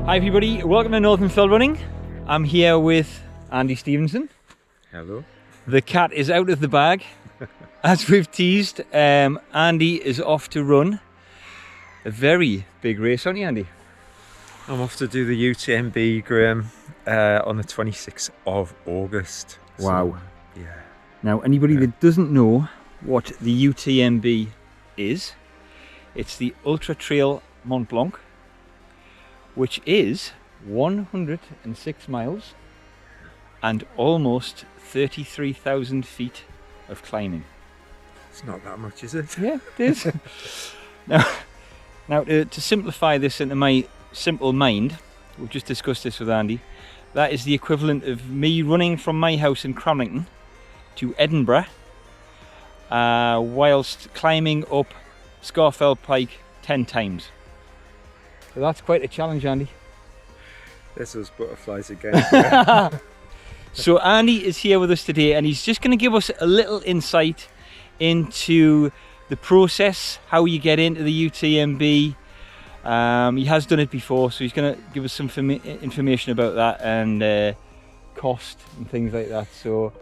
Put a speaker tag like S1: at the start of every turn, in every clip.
S1: Hi everybody, welcome to Northern Field Running. I'm here with Andy Stephenson.
S2: Hello.
S1: The cat is out of the bag. As we've teased, Andy is off to run a very big race, aren't you, Andy?
S2: I'm off to do the UTMB, Graham, on the 26th of August.
S1: Wow.
S2: So, yeah.
S1: Now, anybody that doesn't know what the UTMB is, it's the Ultra Trail Mont Blanc, which is 106 miles and almost 33,000 feet of climbing.
S2: It's not that much, is it?
S1: Yeah, it is. Now to simplify this into my simple mind, we've just discussed this with Andy, that is the equivalent of me running from my house in Cramlington to Edinburgh whilst climbing up Scafell Pike 10 times. So that's quite a challenge, Andy.
S2: There's those butterflies again.
S1: So Andy is here with us today and he's just going to give us a little insight into the process, how you get into the UTMB. He has done it before, so he's going to give us some information about that and cost and things like that. So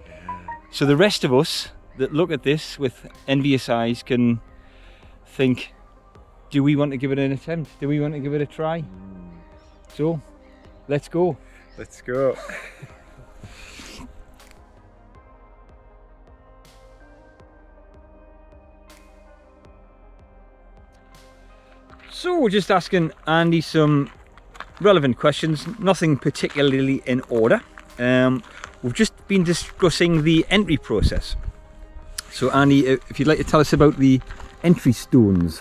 S1: the rest of us that look at this with envious eyes can think, do we want to give it an attempt? Do we want to give it a try? So, let's go.
S2: Let's go.
S1: So we're just asking Andy some relevant questions, nothing particularly in order. We've just been discussing the entry process. So Andy, if you'd like to tell us about the entry stones.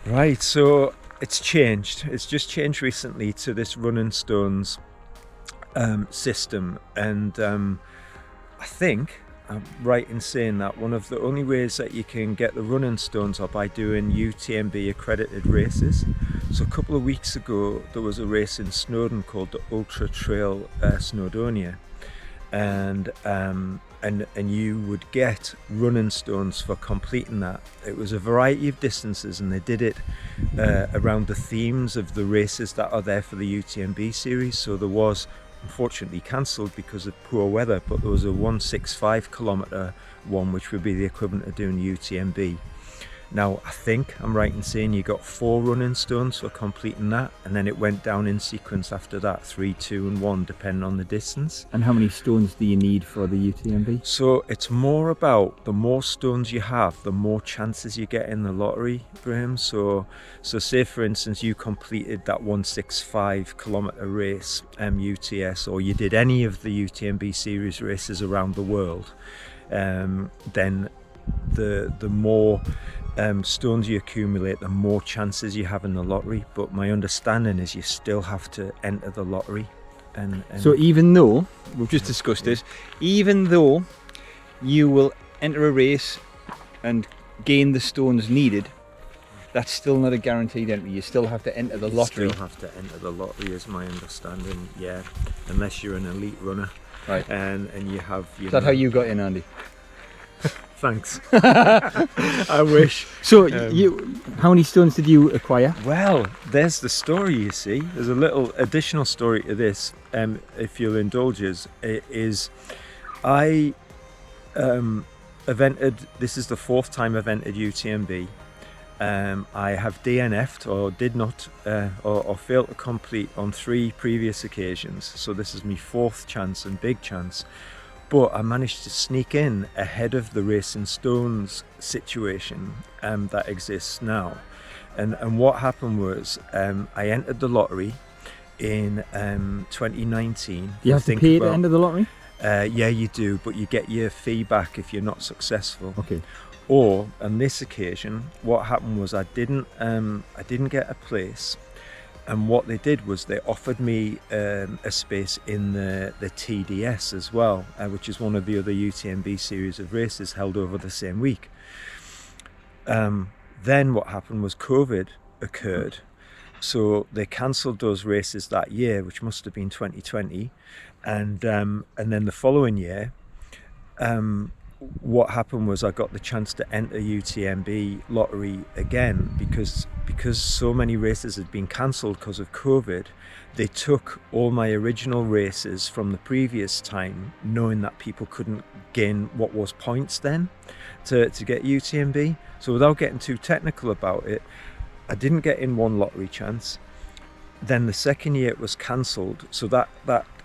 S2: Right, so it's changed. It's just changed recently to this running stones system, and I think I'm right in saying that one of the only ways that you can get the running stones are by doing UTMB accredited races. So a couple of weeks ago there was a race in Snowdon called the Ultra Trail Snowdonia, and you would get running stones for completing that. It was a variety of distances and they did it around the themes of the races that are there for the UTMB series. So there was, unfortunately cancelled because of poor weather, but there was a 165 kilometre one which would be the equivalent of doing UTMB. Now I think I'm right in saying you got 4 running stones for completing that, and then it went down in sequence after that, 3, 2 and 1 depending on the distance.
S1: And how many stones do you need for the UTMB?
S2: So it's more about the more stones you have, the more chances you get in the lottery, Graham. So say for instance you completed that 165 kilometre race UTS, or you did any of the UTMB series races around the world, then the more stones you accumulate, the more chances you have in the lottery. But my understanding is you still have to enter the lottery. And
S1: so even though, we've just discussed this, even though you will enter a race and gain the stones needed, that's still not a guaranteed entry. You still have to enter the lottery.
S2: You still have to enter the lottery is my understanding, yeah. Unless you're an elite runner.
S1: Right.
S2: And you have...
S1: Is that how you got in, Andy?
S2: Thanks. I wish.
S1: So how many stones did you acquire?
S2: Well, there's the story, you see. There's a little additional story to this, if you'll indulge us. It is, I have entered, this is the 4th time I've entered UTMB. I have DNF'd or did not or failed to complete on 3 previous occasions. So this is my 4th chance and big chance. But I managed to sneak in ahead of the Racing Stones situation that exists now. And what happened was I entered the lottery in 2019.
S1: You have to pay at the end of the lottery?
S2: Yeah, you do, but you get your fee back if you're not successful.
S1: Okay.
S2: Or on this occasion, what happened was I didn't get a place. And what they did was they offered me a space in the TDS as well, which is one of the other UTMB series of races held over the same week. Then what happened was COVID occurred. So they cancelled those races that year, which must have been 2020. And then the following year, what happened was I got the chance to enter UTMB lottery again because so many races had been cancelled because of COVID. They took all my original races from the previous time, knowing that people couldn't gain what was points then to get UTMB. So without getting too technical about it, I didn't get in one lottery chance. Then the second year it was cancelled, so that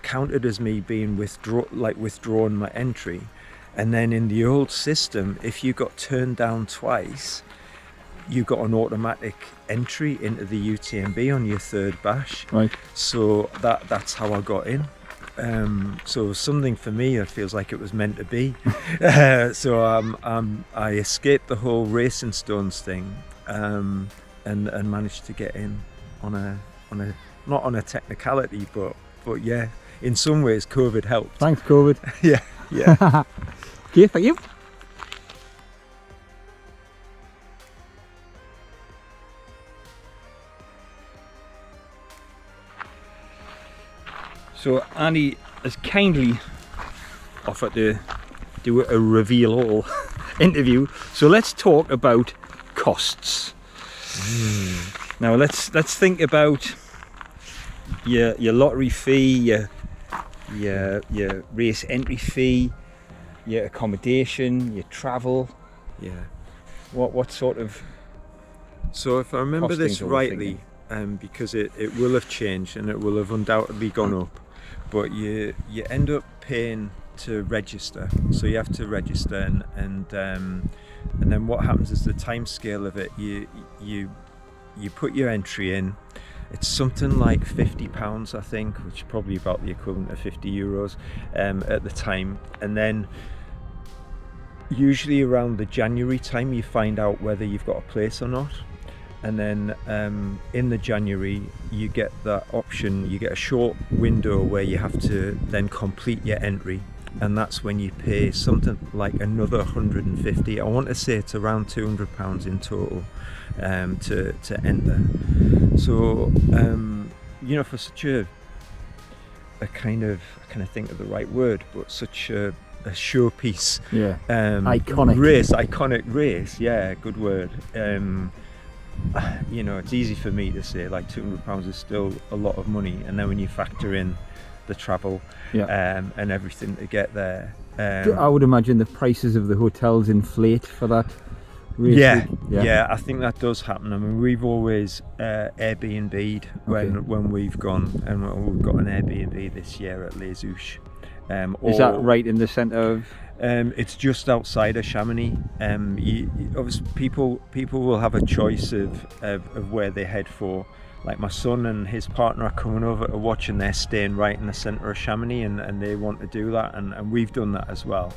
S2: counted as me being withdrawn my entry. And then in the old system, if you got turned down twice, you got an automatic entry into the UTMB on your third bash.
S1: Right.
S2: So that's how I got in. So something for me, it feels like it was meant to be. So I escaped the whole racing stones thing, and managed to get in on a not on a technicality, but yeah, in some ways COVID helped.
S1: Thanks, COVID.
S2: Yeah.
S1: Okay, thank you. So Andy has kindly offered to do a reveal all interview. So let's talk about costs. Now let's think about your lottery fee, your race entry fee, your accommodation, your travel.
S2: Yeah.
S1: What sort of?
S2: So if I remember this
S1: costings are we
S2: rightly, because it will have changed and it will have undoubtedly gone up, but you end up paying to register. So you have to register, and then what happens is the time scale of it. You put your entry in. It's something like £50, I think, which is probably about the equivalent of €50 at the time. And then usually around the January time, you find out whether you've got a place or not. And then in the January, you get that option, you get a short window where you have to then complete your entry. And that's when you pay something like another 150. I want to say it's around £200 in total to enter. So for such a kind of, I kind of think of the right word, but such a showpiece, iconic race, yeah, good word. It's easy for me to say like £200 is still a lot of money, and then when you factor in the travel and everything to get there,
S1: I would imagine the prices of the hotels inflate for that race.
S2: Yeah, I think that does happen. I mean, we've always Airbnb'd when we've gone, and we've got an Airbnb this year at Les Houches.
S1: Is that right in the centre of?
S2: It's just outside of Chamonix. Obviously, people will have a choice of where they head for. Like my son and his partner are coming over to watch, and they're staying right in the centre of Chamonix, and they want to do that, and we've done that as well.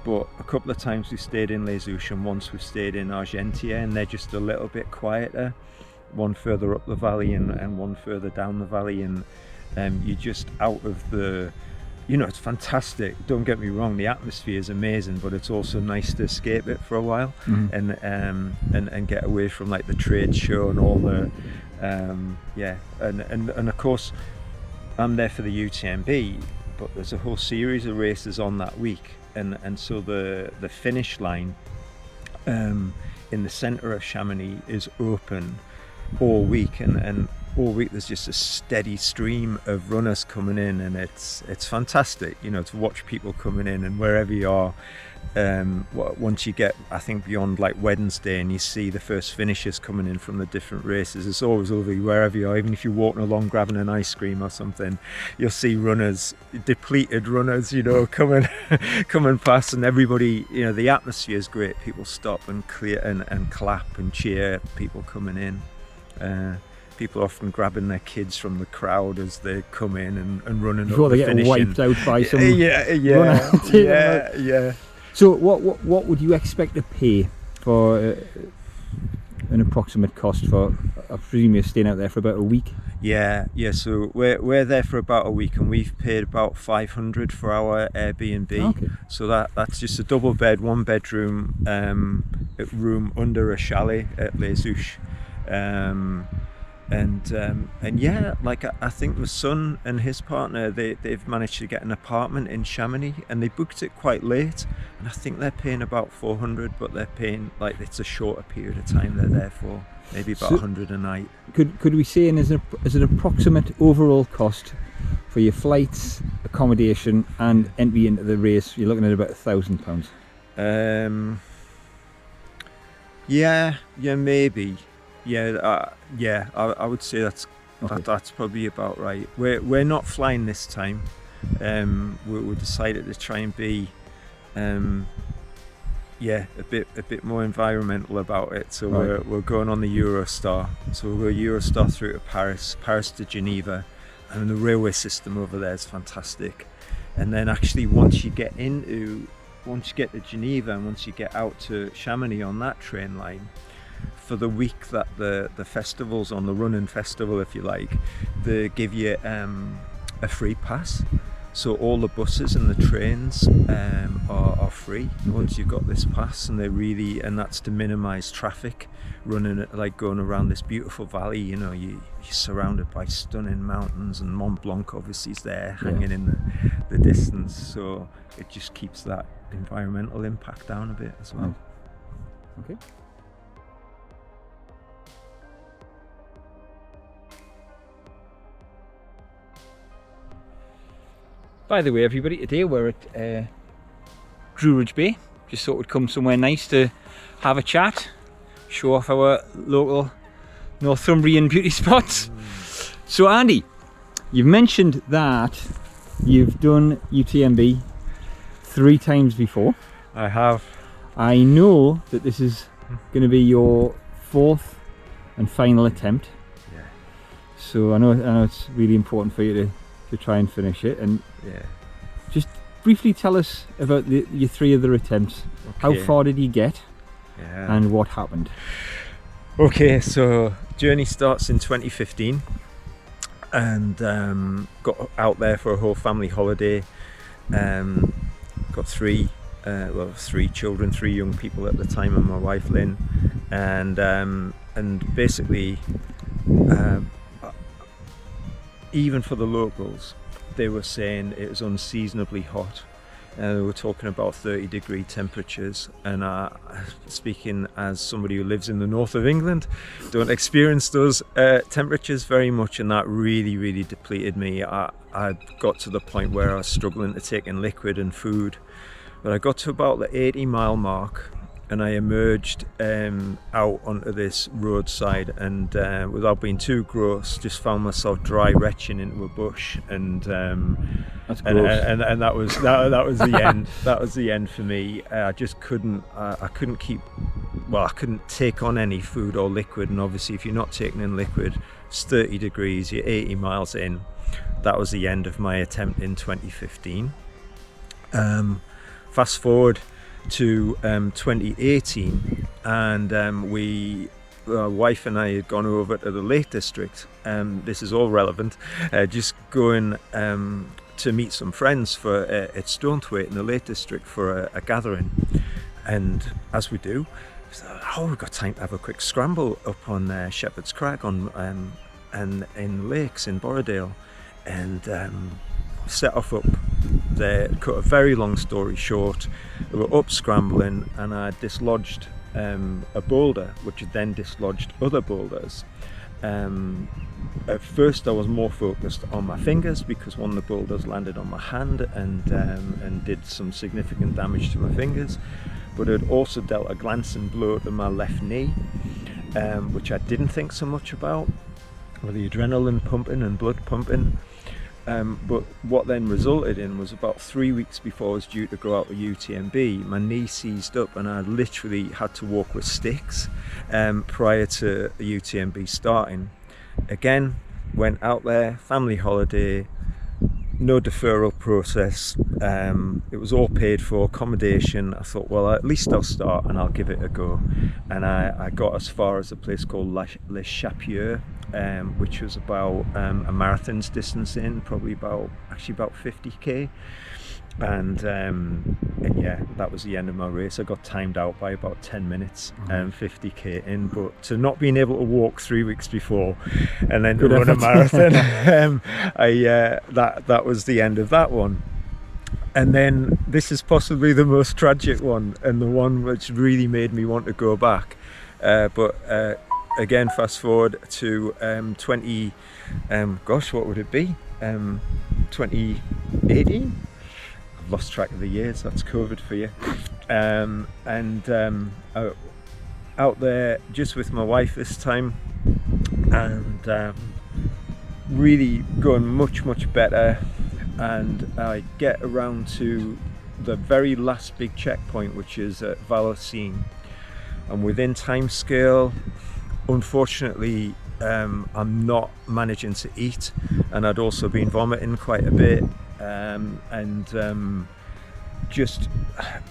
S2: But a couple of times we stayed in Les Houches, and once we've stayed in Argentia, and they're just a little bit quieter, one further up the valley and one further down the valley, and you're just out of the, it's fantastic, don't get me wrong, the atmosphere is amazing, but it's also nice to escape it for a while, and get away from like the trade show and all the and of course I'm there for the UTMB, but there's a whole series of races on that week, and so the finish line in the centre of Chamonix is open all week, and all week there's just a steady stream of runners coming in, and it's fantastic, to watch people coming in, and wherever you are, once you get, I think, beyond like Wednesday, and you see the first finishers coming in from the different races, it's always lovely wherever you are. Even if you're walking along grabbing an ice cream or something, you'll see runners, depleted runners, coming past, and everybody, the atmosphere is great. People stop and clear and clap and cheer people coming in. People are often grabbing their kids from the crowd as they come in and running
S1: before
S2: up
S1: they
S2: the
S1: get
S2: finishing.
S1: wiped out by some
S2: yeah.
S1: So what would you expect to pay for an approximate cost for? I presume you're staying out there for about a week.
S2: Yeah. So we're there for about a week, and we've paid about $500 for our Airbnb.
S1: Okay.
S2: So that's just a double bed, 1 bedroom room under a chalet at Les Houches. and yeah, like I think my son and his partner, they've managed to get an apartment in Chamonix, and they booked it quite late, and I think they're paying about 400, but they're paying, like, it's a shorter period of time they're there for, maybe about 100 a night.
S1: Could we say, as an approximate overall cost for your flights, accommodation, and entry into the race, you're looking at about £1,000?
S2: Yeah, maybe. Yeah, I would say that's probably about right. We're not flying this time. We decided to try and be, a bit more environmental about it. So we're going on the Eurostar. So we'll go Eurostar through to Paris to Geneva, and the railway system over there is fantastic. And then actually once you get to Geneva, and once you get out to Chamonix on that train line, for the week that the festival's on, the running festival if you like, they give you a free pass. So all the buses and the trains are free once you've got this pass, and and that's to minimise traffic running, like going around this beautiful valley. You know, you're surrounded by stunning mountains, and Mont Blanc obviously is there hanging in the distance, so it just keeps that environmental impact down a bit as well.
S1: Okay. By the way, everybody, today we're at Druridge Bay. Just thought we'd come somewhere nice to have a chat, show off our local Northumbrian beauty spots. So Andy, you've mentioned that you've done UTMB 3 times before.
S2: I have.
S1: I know that this is going to be your 4th and final attempt.
S2: Yeah.
S1: So I know it's really important for you to try and finish it, and just briefly tell us about your 3 other attempts. Okay. How far did you get, and what happened?
S2: Okay, so journey starts in 2015, and got out there for a whole family holiday. Got 3 children, 3 young people at the time, and my wife Lynn, and basically even for the locals, they were saying it was unseasonably hot. They were talking about 30-degree temperatures, and speaking as somebody who lives in the north of England, don't experience those temperatures very much, and that really, really depleted me. I got to the point where I was struggling to take in liquid and food, but I got to about the 80-mile mark, and I emerged out onto this roadside, and without being too gross, just found myself dry retching into a bush, and
S1: that's gross.
S2: And that was the end. That was the end for me. I just couldn't. I couldn't take on any food or liquid, and obviously, if you're not taking in liquid, it's 30 degrees. You're 80 miles in. That was the end of my attempt in 2015. Fast forward to 2018, and my wife and I had gone over to the Lake District. This is all relevant. Just going to meet some friends at Stonethwaite in the Lake District for a gathering, and as we do, we've got time to have a quick scramble up on Shepherd's Crag and in lakes in Borrowdale, and set off up there. Cut a very long story short, we were up scrambling, and I dislodged a boulder, which had then dislodged other boulders. At first I was more focused on my fingers, because one of the boulders landed on my hand and did some significant damage to my fingers, but it also dealt a glancing blow to my left knee, which I didn't think so much about, with the adrenaline pumping and blood pumping. But what then resulted in was, about 3 weeks before I was due to go out to UTMB, my knee seized up, and I literally had to walk with sticks prior to the UTMB starting. Again, went out there, family holiday, no deferral process. It was all paid for, accommodation. I thought, well, at least I'll start and I'll give it a go. And I got as far as a place called Les Chapieux, which was about a marathon's distance in, probably about 50k. and yeah, that was the end of my race. I got timed out by about 10 minutes, 50k in, but to not being able to walk 3 weeks before and then to run a marathon, that was the end of that one. And then this is possibly the most tragic one, and the one which really made me want to go back. But again, fast forward to 20, gosh, what would it be? 2018? I've lost track of the years, that's COVID for you. Out there just with my wife this time, and really going much better. And I get around to the very last big checkpoint, which is at Valenciennes. I'm within time scale. Unfortunately, I'm not managing to eat, and I'd also been vomiting quite a bit, just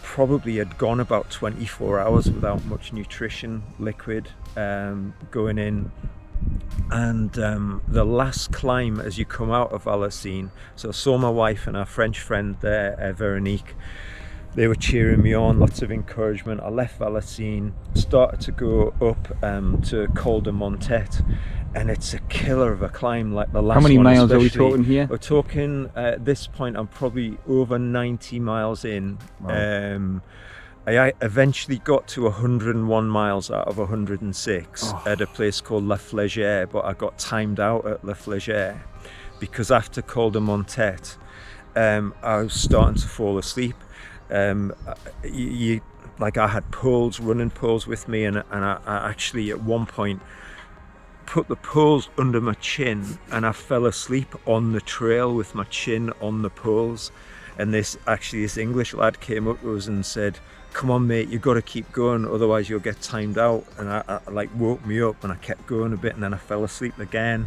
S2: probably had gone about 24 hours without much nutrition, liquid going in. And the last climb as you come out of Valenciennes, so I saw my wife and our French friend there, Veronique. They were cheering me on, lots of encouragement. I left Valenciennes, started to go up to Col de Montet, and it's a killer of a climb, like the last one.
S1: How many miles
S2: especially.
S1: are we talking here?
S2: We're talking, at this point, I'm probably over 90 miles in. Wow. I eventually got to 101 miles out of 106 at a place called La Flégère, but I got timed out at La Flégère because after Col de Montet, I was starting to fall asleep. I had poles, running poles with me, and I actually at one point put the poles under my chin, and I fell asleep on the trail with my chin on the poles. And this English lad came up to us and said, "Come on, mate, you've got to keep going, otherwise you'll get timed out." And I woke me up, and I kept going a bit, and then I fell asleep again,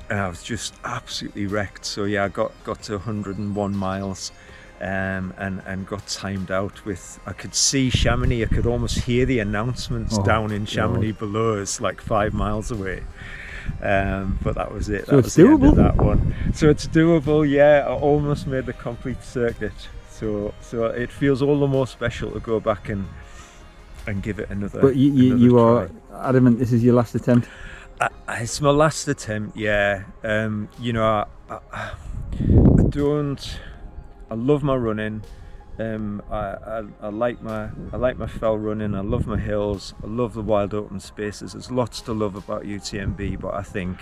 S2: and I was just absolutely wrecked. So yeah, I got to 101 miles, and got timed out with. I could see Chamonix. I could almost hear the announcements down in Chamonix below us, like 5 miles away. But that was it.
S1: So
S2: that was the end of that one. So it's doable. Yeah, I almost made the complete circuit. So it feels all the more special to go back and give it another.
S1: But you are adamant this is your last attempt?
S2: It's my last attempt. Yeah. I don't. I love my running. I like my fell running. I love my hills. I love the wild open spaces. There's lots to love about UTMB, but I think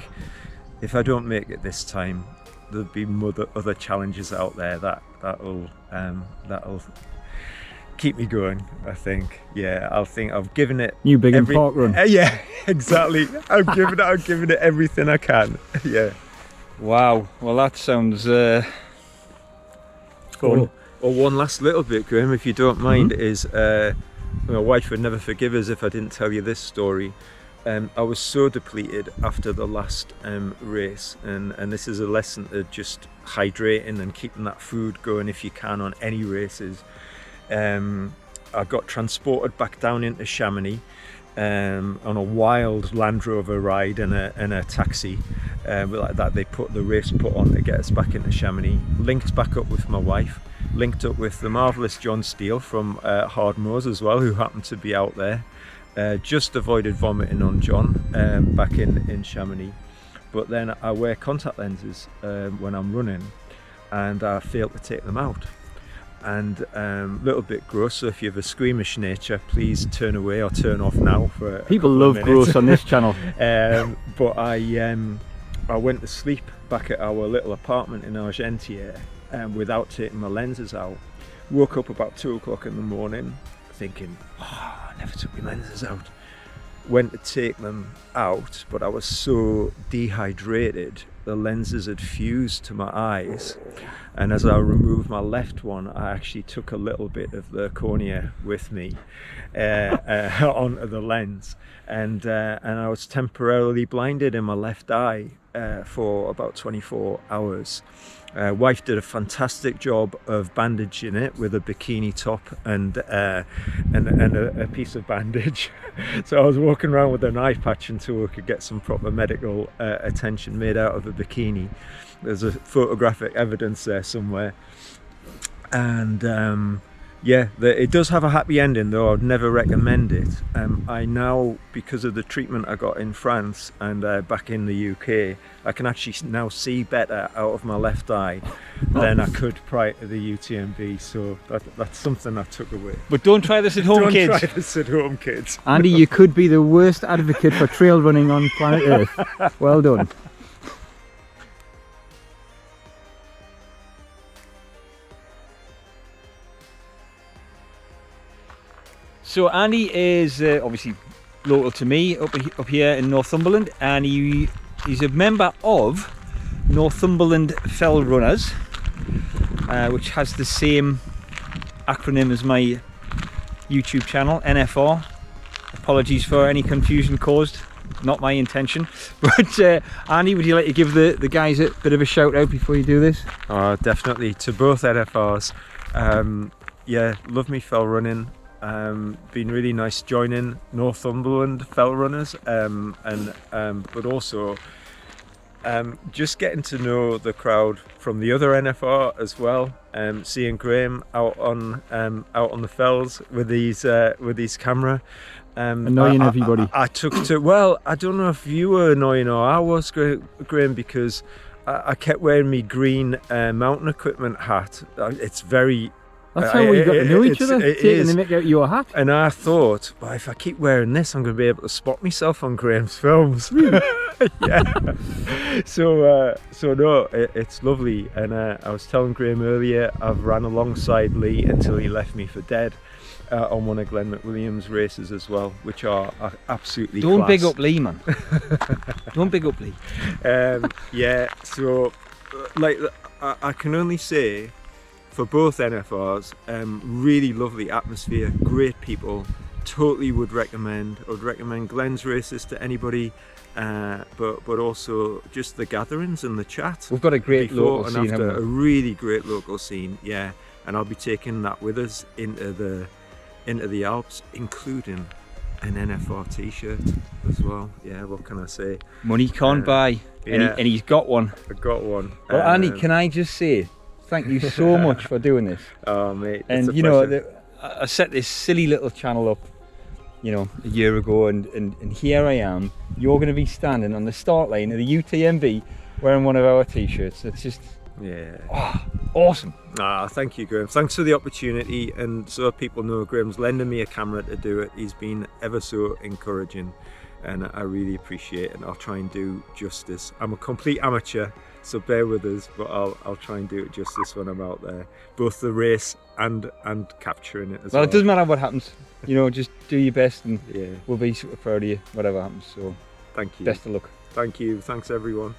S2: if I don't make it this time, there'll be other challenges out there that'll keep me going. I think. Yeah, I've given it.
S1: New Big and Park run.
S2: Yeah, exactly. I've given it everything I can. Yeah.
S1: Wow. Well, that sounds fun.
S2: Or one last little bit, Graham, if you don't mind, is my wife would never forgive us if I didn't tell you this story. I was so depleted after the last race, and this is a lesson to just hydrating and keeping that food going if you can on any races. I got transported back down into Chamonix on a wild Land Rover ride and a taxi. Like that, they put the race on to get us back into Chamonix. Linked back up with my wife. Linked up with the marvellous John Steele from Hard Moors as well, who happened to be out there. Just avoided vomiting on John back in Chamonix. But then I wear contact lenses when I'm running, and I fail to take them out. And a little bit gross, so if you have a squeamish nature, please turn away or turn off now. For
S1: people love gross on this channel.
S2: But I went to sleep back at our little apartment in Argentière without taking my lenses out. Woke up about 2 o'clock in the morning thinking, I never took my lenses out. Went to take them out, but I was so dehydrated, the lenses had fused to my eyes. And as I removed my left one, I actually took a little bit of the cornea with me onto the lens. And I was temporarily blinded in my left eye for about 24 hours. Wife did a fantastic job of bandaging it with a bikini top and a piece of bandage. So I was walking around with an eye patch until we could get some proper medical attention made out of a bikini. There's a photographic evidence there somewhere. And yeah, it does have a happy ending, though I'd never recommend it. I now, because of the treatment I got in France and back in the UK, I can actually now see better out of my left eye than I could prior to the UTMB, so that's something I took away.
S1: But don't try this at home, kids.
S2: Don't try this at home, kids.
S1: Andy, you could be the worst advocate for trail running on planet Earth. Well done. So Andy is obviously local to me up here in Northumberland, and he's a member of Northumberland Fell Runners, which has the same acronym as my YouTube channel, NFR. Apologies for any confusion caused, not my intention. But Andy, would you like to give the guys a bit of a shout out before you do this?
S2: Definitely to both NFRs. Yeah, love me fell running. Been really nice joining Northumberland Fell Runners, but also just getting to know the crowd from the other NFR as well. Seeing Graham out on the fells with his camera,
S1: Annoying everybody.
S2: I took to, well, I don't know if you were annoying or I was, Graham, because I kept wearing my green mountain equipment hat. It's very.
S1: That's how we got to know each other, taking the mick out your hat.
S2: And I thought, well, if I keep wearing this, I'm going to be able to spot myself on Graham's films. Yeah. So no, it's lovely. And I was telling Graham earlier, I've ran alongside Lee until he left me for dead on one of Glenn McWilliams' races as well, which are absolutely
S1: Don't
S2: class.
S1: big up Lee, man. Don't big up Lee.
S2: Yeah, so like I can only say, for both NFRs, really lovely atmosphere, great people, totally would recommend. I would recommend Glenn's races to anybody, but also just the gatherings and the chat.
S1: We've got a great
S2: before
S1: local
S2: and
S1: scene,
S2: after,
S1: haven't
S2: a really great local scene, yeah. And I'll be taking that with us into the Alps, including an NFR t-shirt as well. Yeah, what can I say?
S1: Money can't buy,
S2: yeah.
S1: and he's got one.
S2: I got one.
S1: Well, Andy, can I just say, thank you so much for doing this.
S2: Oh, mate, it's
S1: and
S2: a
S1: you know,
S2: pleasure.
S1: I set this silly little channel up, you know, a year ago, and here I am. You're going to be standing on the start line of the UTMB wearing one of our t-shirts. It's just,
S2: yeah,
S1: awesome.
S2: Thank you, Graham. Thanks for the opportunity, and so people know, Graham's lending me a camera to do it. He's been ever so encouraging, and I really appreciate it, and I'll try and do justice. I'm a complete amateur, so bear with us, but I'll try and do it justice when I'm out there, both the race and capturing it as well.
S1: Well, it doesn't matter what happens, you know, just do your best, and
S2: yeah,
S1: we'll be super proud of you, whatever happens. So
S2: thank you.
S1: best of luck.
S2: Thank you. Thanks, everyone.